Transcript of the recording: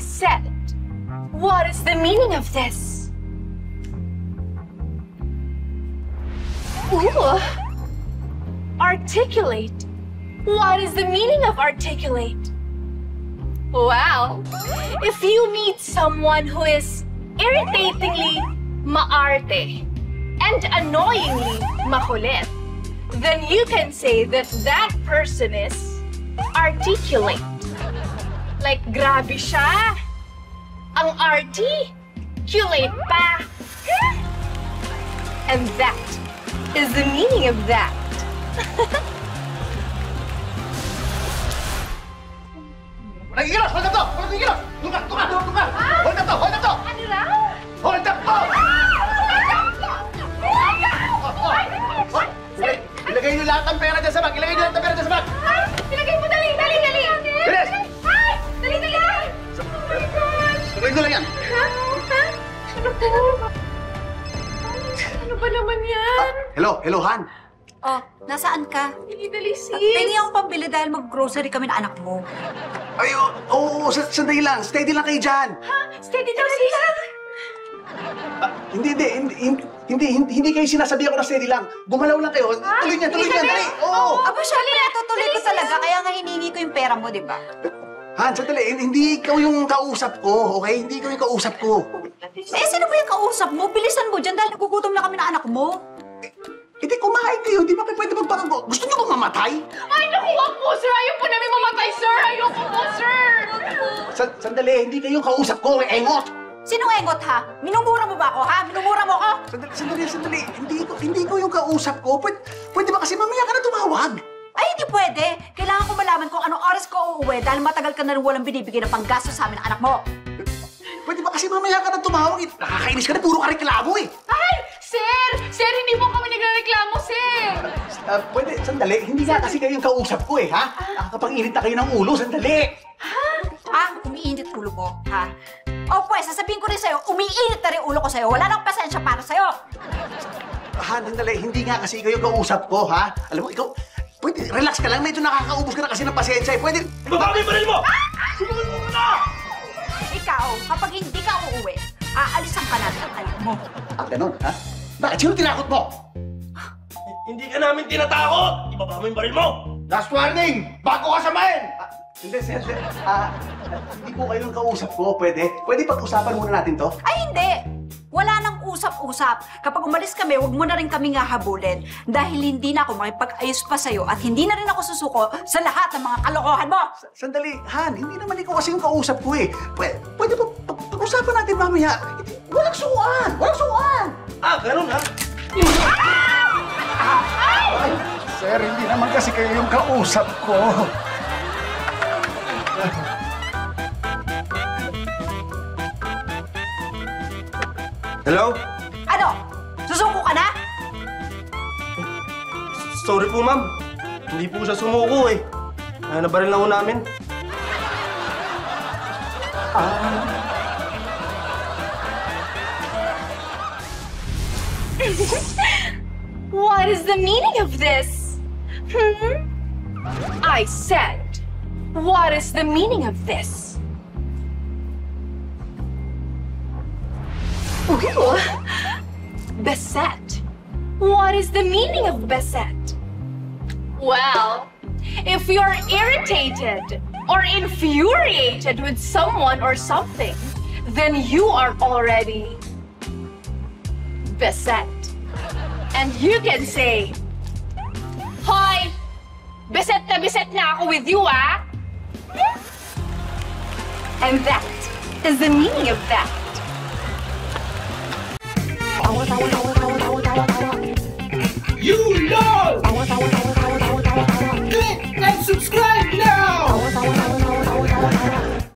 said, what is the meaning of this? Ooh. Articulate. What is the meaning of articulate? Well, if you meet someone who is irritatingly maarte and annoyingly makulit, then you can say that that person is articulate. Like, grabe siya. Ang articulate pa. And that is the meaning of that. Nagigilos! Hold up to! Nagigilos! Tuka! Hold up to! Ano raw? Hold up to! Ilagay niyo lahat ng pera dyan sa bag! Ilagay Ilagay mo, dali! Bilis! Ay! Dali! Ilagay niyo lang yan! Ano ba naman yan? Hello, Han! Oh, nasaan ka? Dali, sis. Tingin akong pambili dahil mag-grocery kami na anak mo. Ay, oo, sandali lang. Steady lang kayo dyan. Ha? Steady daw, sis. Hindi kayo sinasabi ako na steady lang. Gumalaw lang kayo. Tuloy niyan, dali. Oo. Aba, siya, natutuloy ko talaga. Kaya nga hiningi ko yung pera mo, di ba? Han, sandali. Hindi ikaw yung kausap ko, okay? Hindi ikaw yung kausap ko. Sino ba yung kausap mo? Bilisan mo dyan dahil nagugutom na kami na anak mo. Hindi, kumain kayo. Hindi ba kayo pwede magpapagawa? Gusto niyo bang mamatay? Ay, naku, wag po, sir. Ayaw po namin mamatay, sir. Ayoko po, sir. Sandali, hindi kayo yung kausap ko. Engot! Sinong engot, ha? Minumura mo ba ako, ha? Minumura mo ako? Sandali. Hindi ko yung kausap ko. Pwede ba kasi mamaya ka na tumawag? Ay, hindi pwede. Kailangan ko malaman kung anong oras ko uuwi dahil matagal ka na rin walang binibigay na panggastos sa amin ng anak mo. Pwede ba kasi mamaya ka na tumawag? Nakakainis ka na, puro ka reklamo eh. Ay, sir! Sir, hindi po kami nagreklamo, sir. Pwede, sandali. Hindi nga kasi kayo yung kausap ko eh, ha? Nakakapag-init na kayo ng ulo, sandali. Umiinit ulo mo, ha? O pues, sasabihin ko rin sa'yo, umiinit na rin ulo ko sa'yo. Wala nang pasensya para sa'yo. Han, sandali. Hindi nga kasi kayo yung kausap ko, ha? Alam mo, ikaw, pwede, relax ka lang. Medyo nakakaubos ka na kasi ng pasensya eh. Pwede... Ibaba mo yung baril mo! Sumunod mo muna! Ikaw, kapag hindi ka uuwi, aalisan ka natin ang anak mo. Ganon, ha? Bakit? Sino tinakot mo? Hindi ka namin tinatakot! Ibaba mo yung baril mo! Last warning! Bago ka samahin! Hindi, sir. Hindi po kayo yung kausap ko. Pwede? Pwede pag-usapan muna natin to? Ay, hindi! Wala nang usap-usap. Kapag umalis kami, huwag mo na rin kami nga habulin. Dahil hindi na ako makipag-ayos pa sa'yo at hindi na rin ako susuko sa lahat ng mga kalokohan mo! Sandali, Han. Hindi naman ikaw kasi yung kausap ko eh. Pwede ba pag-usapan natin mamaya? Walang suwan! Ganun ha? Ay, sir, hindi naman kasi kayo yung kausap ko. Hello? Ano? Susuko ka na? Sorry po, ma'am. Hindi po siya sumuko eh. Nabaril na ho namin. What is the meaning of this? I said, what is the meaning of this? Ooh, beset. What is the meaning of beset? Well, if you're irritated or infuriated with someone or something, then you are already beset. And you can say, Hoy! Beset na ako with you, ah! And that is the meaning of that.